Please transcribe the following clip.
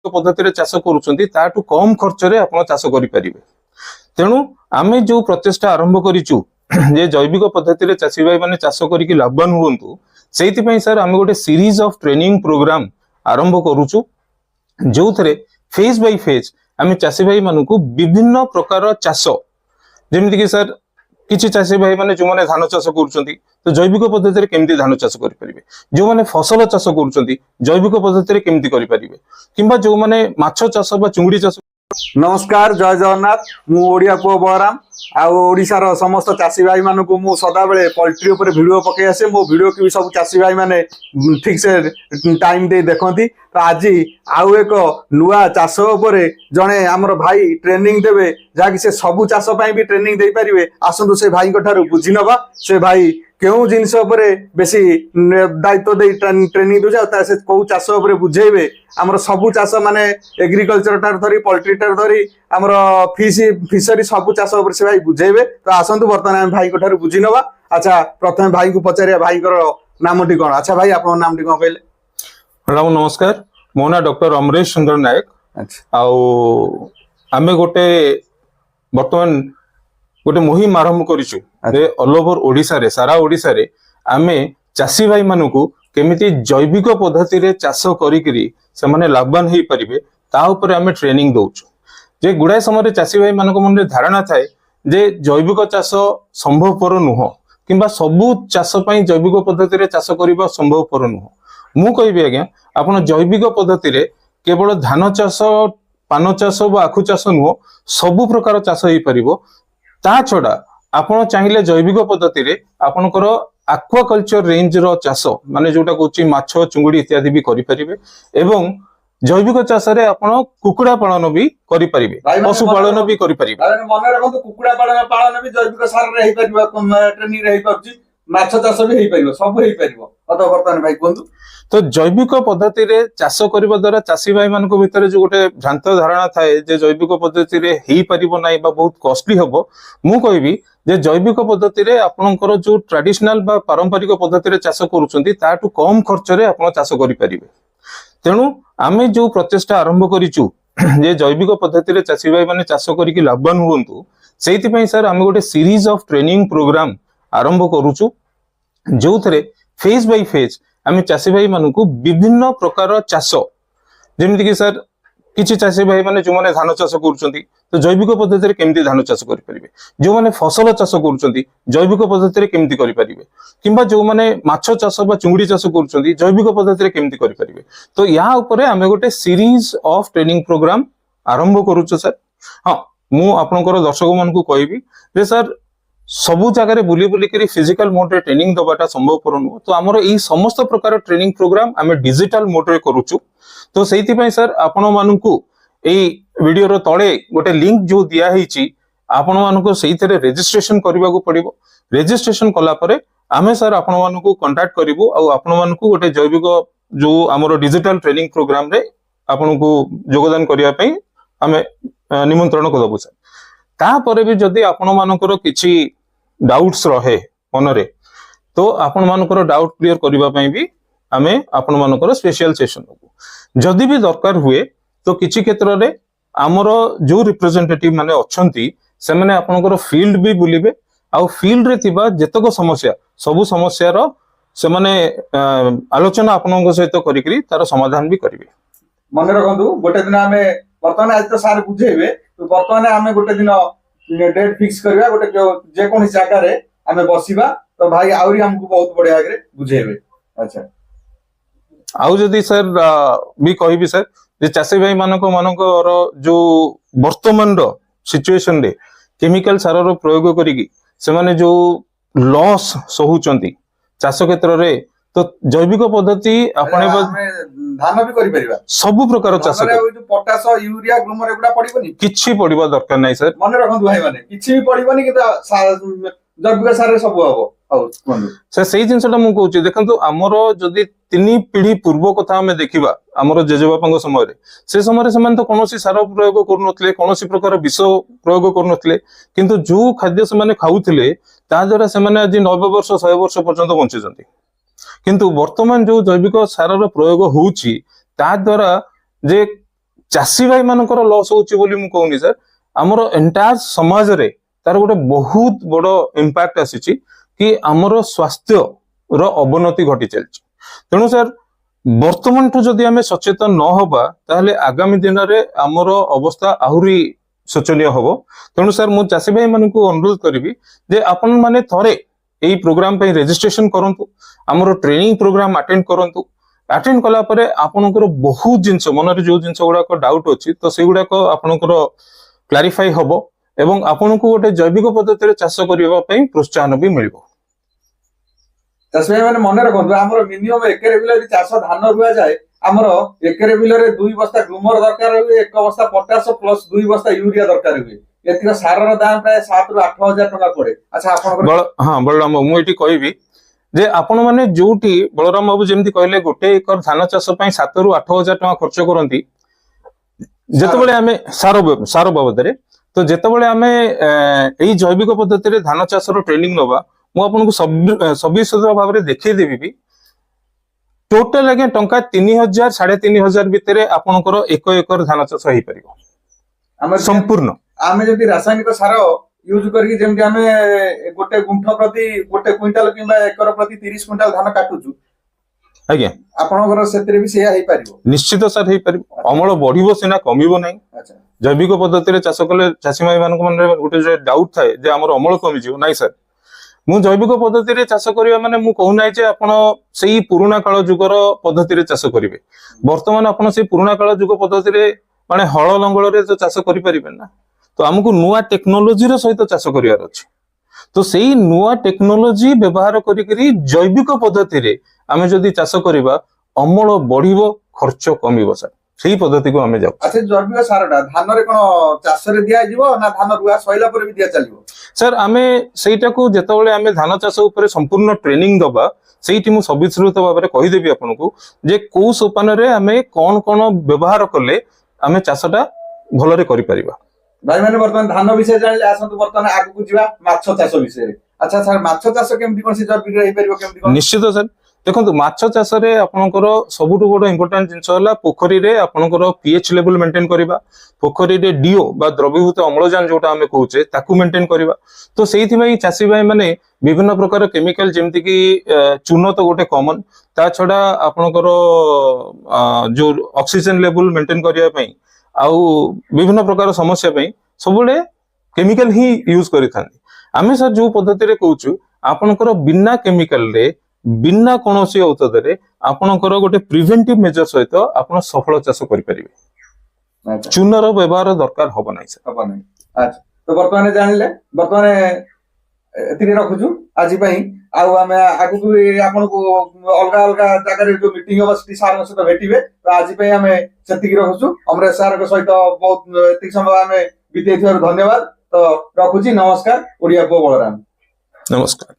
पद्धति चाष करूँ कम खर्च आप चाष करें। तेणु आम जो प्रचेषा आरंभ करूँ जे जैविक पद्धति चाषी भाई मैंने चाष करके लाभवान हूँ से सर आम गोटे सीरीज ऑफ ट्रेनिंग प्रोग्राम आरंभ करूँ जो थे फेज बाय फेज आम चाषी भाई मानक विभिन्न प्रकार चाष जमीक सर किसी चाषी भाई मैंने जो मैंने धान चाष कर जैविक पद्धति केमती धान चाष करेंगे, जो मैंने फसल चाष कर जैविक पद्धति केमती करेंगे कि जो मैंने माछ चाष चुंगुड़ी चाष। नमस्कार, जय जगन्नाथ। मु ओडिया पुओ बलराम आशार समस्त चाषी भाई मान को मु सदा बेले पोल्ट्री उपर वीडियो पकई आसे। मो वीडियो की सब चाषी भाई माने ठीक से टाइम दे देखती। तो आज आउ एक नुआ चाष उपरे जड़े आमर भाई ट्रेनिंग देवे जहाँकि से सबू चाष भी ट्रेनिंग दे पारे। आसतु से भाई बुझी नवा से भाई क्यों जिनस बेसी दायित्व दे ट्रेनिंग दूसरे से कौ चाष बुझेबे आमर सबू चाष माने एग्रीकल्चर टार धरी पोल्ट्री टार धरी आमर फिशरी सबू चाष से भाई बुझेबे। तो आसतु बर्तमान भाई बुझी नवा। अच्छा, प्रथम भाई को पचारिया भाई नामटी कौन? अच्छा भाई आप नामटी कौन कहले? प्रणाम, नमस्कार। मो ना डॉक्टर अमरेश चंद्र नायक। अच्छा, आमे गोटे बर्तमान गोटे मुहिम आरंभ करिछु ऑल ओवर ओडिसा रे सारा ओडिसा रे आमे चाषी भाई मानकू केमिति जैविक पद्धति रे चाष करिकरी से माने लाभवान हेई परिबे ता ऊपर आमे ट्रेनिंग दउछु। जे गुडाय समय चाषी भाई मानक मन रे धारणा थाए जे जैविक चाष संभवपर नुह किंबा सबु चाष पई जैविक पद्धति रे चाष करिबा संभवपर नुह। मु कहबी आज्ञा आपण जैविक पद्धति रे केवल धान चाष पान चाष बा आखु चाष नुह सबु प्रकार चाष हेई परिबो। ता छड़ा आपण चाहिए जैविक पद्धति रे आपनकर एक्वाकल्चर रेंज रो चाष माने जोटा कहूची माछ चुंगुड़ी इत्यादि भी करि परिबे एवं जैविक चाष रे आपण कुकुड़ा पालन भी करि परिबे, पशु पालन भी करि परिबे। मन रखो कुकुड़ा पालन भी जैविक सार रे हेई परिबो, ट्रेनिंग रे हेई परची, माछ चाष भी हेई परिबो, सब हेई परिबो। अत वर्तमान भाई कोंदु तो जैविक पद्धति रे चाष करबा द्वारा चाषी भाई मान को भितर जो गोटे भ्रांत धारणा थाए जे जैविक पद्धति रे हेई परिबो नाही बा बहुत कॉस्टली हबो। मु कहबी जे जैविक पद्धति रे आपनकर जो ट्रेडिशनल बा पारंपरिक पद्धति रे चाष करूचंती ताटू कम खर्च रे आपण चाष करि परिबे। तेणु आमे जो प्रचेष्टा आरंभ करिचु जे जैविक पद्धति रे चाषी भाई माने चाष करिकि लाभवान हुंतु सेति पई सर आमे गोटे सीरीज ऑफ ट्रेनिंग प्रोग्राम आरंभ करूचु जो थे फेज बाय फेज आम चाषी भाई मानक विभिन्न प्रकार चाष जमीक सर किसी चाषी भाई मैंने जो मैंने धान चाष कर जैविक पद्धति केमती धान चाष करेंगे, जो मैंने फसल चाष कर जैविक पद्धति केमती करेंगे कि जो मैंने माछ चाष चुंगुड़ी चाष कर जैविक पद्धति केमती करेंगे। तो या ऊपर आम गोटे सीरीज ऑफ ट्रेनिंग प्रोग्राम आरंभ करूँ सर। हाँ, मु आपनकर दर्शक मान को कहबी जे सर सबु जगह बुली बुली करी फिजिकल मोड रे ट्रेनिंग दबाटा संभव नुह। तो आमर यही समस्त प्रकार ट्रेनिंग प्रोग्राम आम डिजिटल मोड रे करूचु। तो सेति पई सर आपण मानकू एई वीडियो रो तळे गोटे लिंक जो दिया हेची आपण मानकू सेइथरे रजिस्ट्रेशन करबा को पड़िबो। रजिस्ट्रेशन कला परे आमे सर आपण मानकू कांटेक्ट करिवो आ आपण मानकू गोटे जैविक जो आमर डिजिटल ट्रेनिंग प्रोग्राम रे आपनकू योगदान करिया पई आमे निमंत्रण को दबु सर। तापर भी जदि आपण मानकर किछि डाउट्स रहे मनरे तो आपण मानकर डाउट क्लियर करबा पई भी आमे आपण मानकर स्पेशल सेशन होबो। जदि भी दरकार हुए तो किछि क्षेत्र रे हमर जो रिप्रेजेंटेटिव माने अछंती से माने आपनकर फील्ड भी बुलिबे आ फील्ड रे थिबा जेतक समस्या सबु समस्या रो से माने आलोचना आपनक सहित करिकरी तार समाधान भी करिवे। मन रखंतु गोटे दिन आमे वर्तमान आज तो सार बुझेबे। तो वर्तमान आमे गोटे दिन डेट फिक्स करबा गोटे जे कोन जगह रे आमे बसिबा तो भाई आउरी हमको बहुत बढ़िया आगे बुझेबे। अच्छा, आउ जदि सर भी कहबी सर जे चाषी भाई मानकर जो वर्तमान रो सिचुएशन रे केमिकल सार रो प्रयोग करिकी से माने जो लॉस सहुचंती चाष क्षेत्र रे तो जैविक पद्धति अपने धान भी करि परिबा सब प्रकार चाष पोटास यूरिया ग्लूमर एगुडा पड़िबनी किछि पड़िबा दरकार नै सर। मन रखंतु भाई माने किछि भी पड़िबनी कि जैविक सार सब हबो। सर से जिनसटा मु कहूची देखंतु हमर जदि 3 पीढ़ी पूर्व कथा हमें देखिबा हमर जेजेबापांग समय रे से समय रे समान तो कोनोसी सार प्रयोग करनथले कोनोसी प्रकार विष प्रयोग करनथले किंतु जो खाद्य से माने खाउथले ता द्वारा से माने आज 90 वर्ष 100 वर्ष पर्यंत बंची जंती। किंतु वर्तमान जो जैविक सार प्रयोग होउची ता द्वारा जे ଚାଷୀ ଭାଇ ମାନଙ୍କର ଲସ୍ ହଉଛି ବୋଲି ମୁଁ କହୁନି ସାର୍, ଆମର ଏଣ୍ଟାୟାର ସମାଜରେ ତାର ଗୋଟେ ବହୁତ ବଡ ଇମ୍ପାକ୍ଟ ଆସିଛି କି ଆମର ସ୍ୱାସ୍ଥ୍ୟର ଅବନତି ଘଟି ଚାଲିଛି। ତେଣୁ ସାର୍ ବର୍ତ୍ତମାନଠୁ ଯଦି ଆମେ ସଚେତନ ନ ହବା ତାହେଲେ ଆଗାମୀ ଦିନରେ ଆମର ଅବସ୍ଥା ଆହୁରି ଶୋଚନୀୟ ହବ। ତେଣୁ ସାର୍ ମୁଁ ଚାଷୀ ଭାଇ ମାନଙ୍କୁ ଅନୁରୋଧ କରିବି ଯେ ଆପଣ ମାନେ ଥରେ ଏଇ ପ୍ରୋଗ୍ରାମ ପାଇଁ ରେଜିଷ୍ଟ୍ରେସନ କରନ୍ତୁ, ଆମର ଟ୍ରେନିଂ ପ୍ରୋଗ୍ରାମ ଆଟେଣ୍ଡ କରନ୍ତୁ। ଆଟେଣ୍ଡ କଲା ପରେ ଆପଣଙ୍କର ବହୁତ ଜିନିଷ ମନରେ ଯୋଉ ଜିନିଷ ଗୁଡାକ ଡାଉଟ ଅଛି ତ ସେଗୁଡାକ ଆପଣଙ୍କର କ୍ଲାରିଫାଇ ହବ ଏବଂ ଆପଣଙ୍କୁ ଗୋଟେ ଜୈବିକ ପଦ୍ଧତିରେ ଚାଷ କରିବା ପାଇଁ ପ୍ରୋତ୍ସାହନ ବି ମିଳିବ। ଚାଷୀ ଭାଇ ମାନେ ମନେ ରଖନ୍ତୁ, ଆମର ମିନିମମ୍ ଏକରେ ବିଲ ଯଦି ଚାଷ ଧାନ ରୁଆଯାଏ, ଆମର ଏକରେ ବିଲରେ 2 ବସ୍ତା ଗ୍ରୁମର ଦରକାର ହୁଏ, 1 ବସ୍ତା ପଟାସ ପ୍ଲସ 2 ବସ୍ତା ୟୁରିଆ ଦରକାର ହୁଏ। ଏତିକ ସାରର ଦାମ ପ୍ରାୟ 7 ରୁ 8 ହଜାର ଟଙ୍କା ପଡେ। ଆଚ୍ଛା ଆପଣଙ୍କର ହଁ ବଳରାମ ବାବୁ, ମୁଁ ଏଠି କହିବି ଯେ ଆପଣ ମାନେ ଯୋଉଠି ବଳରାମ ବାବୁ ଯେମିତି କହିଲେ 1 ଏକର ଧାନ ଚାଷ ପାଇଁ 7 ରୁ 8 ହଜାର ଟଙ୍କା ଖର୍ଚ୍ଚ କରନ୍ତି, ଯେତେବେଳେ ଆମେ ସାର ବାବଦରେ, ତ ଯେତେବେଳେ ଆମେ ଏଇ ଜୈବିକ ପଦ୍ଧତିରେ ଧାନ ଚାଷର ଟ୍ରେନିଂ ନବା, ମୁଁ ଆପଣଙ୍କୁ ସବିଶେଷ ଭାବରେ ଦେଖେଇଦେବି ବି ଟୋଟାଲ ଆଜ୍ଞା ଟଙ୍କା 3,000 3,500 ଭିତରେ ଆପଣଙ୍କର 1 ଏକର ଧାନ ଚାଷ ହେଇପାରିବ ଆମର ସମ୍ପୂର୍ଣ୍ଣ। ଆମେ ଯଦି ରାସାୟନିକ ସାର ୟୁଜ କରିକି ଯେମିତି ଆମେ ଗୋଟେ ଗୁଣ୍ଠ ପ୍ରତି 1 କୁଇଣ୍ଟାଲ କିମ୍ବା ଏକର ପ୍ରତି 30 କୁଇଣ୍ଟାଲ ଧାନ କାଟୁଛୁ, ଆଜ୍ଞା ଆପଣଙ୍କର ସେଥିରେ ବି ସେଇଆ ହେଇପାରିବ? ନିଶ୍ଚିତ ସାର୍ ହେଇପାରିବ। ଅମଳ ବଢିବ ସିନା, କମିବ ନାହିଁ। ଆଚ୍ଛା ଜୈବିକ ପଦ୍ଧତିରେ ଚାଷ କଲେ ଚାଷୀ ଭାଇ ମାନଙ୍କ ମନରେ ଗୋଟେ ଡାଉଟ ଥାଏ ଯେ ଆମର ଅମଳ କମିଯିବ, ନାଇଁ ସାର୍। ମୁଁ ଜୈବିକ ପଦ୍ଧତିରେ ଚାଷ କରିବା ମାନେ ମୁଁ କହୁନାହିଁ ଯେ ଆପଣ ସେଇ ପୁରୁଣା କାଳ ଯୁଗର ପଦ୍ଧତିରେ ଚାଷ କରିବେ। ବର୍ତ୍ତମାନ ଆପଣ ସେଇ ପୁରୁଣା କାଳ ଯୁଗ ପଦ୍ଧତିରେ ମାନେ ହଳ ଲଙ୍ଗଳରେ ତ ଚାଷ କରିପାରିବେନି ନା। ତ ଆମକୁ ନୂଆ ଟେକ୍ନୋଲୋଜିର ସହିତ ଚାଷ କରିବାର ଅଛି। ତ ସେଇ ନୂଆ ଟେକ୍ନୋଲୋଜି ବ୍ୟବହାର କରିକିରି ଜୈବିକ ପଦ୍ଧତିରେ ଆମେ ଯଦି ଚାଷ କରିବା, ଅମଳ ବଢିବ, ଖର୍ଚ୍ଚ କମିବ ସାର୍। ସେଇ ପଦ୍ଧତିକୁ ଆମେ ଯାଉ। ଆଚ୍ଛା, ଜୈବିକ ସାରଟା ଧାନରେ କଣ ଚାଷରେ ଦିଆଯିବ ନା ଧାନ ରୁଆ ସଇଲା ପରେ ବି ଦିଆ ଚାଲିବ? ସାର୍ ଆମେ ସେଇଟାକୁ ଯେତେବେଳେ ଆମେ ଧାନ ଚାଷ ଉପରେ ସମ୍ପୂର୍ଣ୍ଣ ଟ୍ରେନିଂ ଦବା, ସେଇଠି ମୁଁ ସବିସ୍ତୃତ ଭାବରେ କହିଦେବି ଆପଣଙ୍କୁ ଯେ କୋଉ ସୋପାନରେ ଆମେ କଣ କଣ ବ୍ୟବହାର କଲେ ଆମେ ଚାଷଟା ଭଲରେ କରିପାରିବା। ଭାଇ ମାନେ ବର୍ତ୍ତମାନ ଧାନ ବିଷୟରେ ଜାଣିଲେ, ଆସନ୍ତୁ ବର୍ତ୍ତମାନ ଆଗକୁ ଯିବା ମାଛ ଚାଷ ବିଷୟରେ। ଆଚ୍ଛା ସାର୍, ମାଛ ଚାଷ କେମିତି କଣ ସେ ଜୈବିକ ହେଇପାରିବ, କେମିତି କଣ? ନିଶ୍ଚିତ ସାର୍, ଦେଖନ୍ତୁ ମାଛ ଚାଷରେ ଆପଣଙ୍କର ସବୁଠୁ ବଡ ଇମ୍ପୋର୍ଟାଣ୍ଟ ଜିନିଷ ହେଲା ପୋଖରୀରେ ଆପଣଙ୍କର ପିଏଚ୍ ଲେଭେଲ ମେଣ୍ଟେନ କରିବା, ପୋଖରୀରେ ଡିଓ ବା ଦ୍ରବୀଭୂତ ଅମ୍ଳଜାନ ଯୋଉଟା ଆମେ କହୁଛେ ତାକୁ ମେଣ୍ଟେନ କରିବା। ତ ସେଇଥିପାଇଁ ଚାଷୀ ଭାଇ ମାନେ ବିଭିନ୍ନ ପ୍ରକାର କେମିକାଲ, ଯେମିତି କି ଚୂନ ତ ଗୋଟେ କମନ, ତା ଛଡା ଆପଣଙ୍କର ଯୋଉ ଅକ୍ସିଜେନ ଲେଭେଲ ମେଣ୍ଟେନ କରିବା ପାଇଁ ଆଉ ବିଭିନ୍ନ ପ୍ରକାର ସମସ୍ୟା ପାଇଁ ସବୁବେଳେ କେମିକାଲ ହିଁ ୟୁଜ କରିଥାନ୍ତି। ଆମେ ସାର୍ ଯୋଉ ପଦ୍ଧତିରେ କହୁଛୁ, ଆପଣଙ୍କର ବିନା କେମିକାଲରେ ବିନା କୌଣସି ଔଷଧରେ ଆପଣଙ୍କର ଗୋଟେ ପ୍ରିଭେଣ୍ଟିଭ ମେଜର ସହିତ ଆପଣ ସଫଳ ଚାଷ କରିପାରିବେ। ଆଚ୍ଛା, ଚୂନର ବ୍ୟବହାର ଦରକାର ହବ ନାହିଁ ସାର୍। ହବ ନାହିଁ। ଆଚ୍ଛା, ତ ବର୍ତ୍ତମାନ ଜାଣିଲେ, ବର୍ତ୍ତମାନ ଏତିକି ରଖୁଛୁ ଆଜି ପାଇଁ। ଆଉ ଆମେ ଆଗକୁ ବି ଆପଣଙ୍କୁ ଅଲଗା ଅଲଗା ଜାଗାରେ ଯୋଉ ମିଟିଂ ହବ ସେଠି ସାରଙ୍କ ସହିତ ଭେଟିବେ। ତ ଆଜି ପାଇଁ ଆମେ ସେତିକି ରଖୁଛୁ। ଅମରେଶ ସାରଙ୍କ ସହିତ ବହୁତ ଏତିକି ସମୟ ଆମେ ବିତେଇଥିବାରୁ ଧନ୍ୟବାଦ। ତ ରଖୁଛି, ନମସ୍କାର। ଓଡିଆ ପୁଅ ବଳରାମ। ନମସ୍କାର।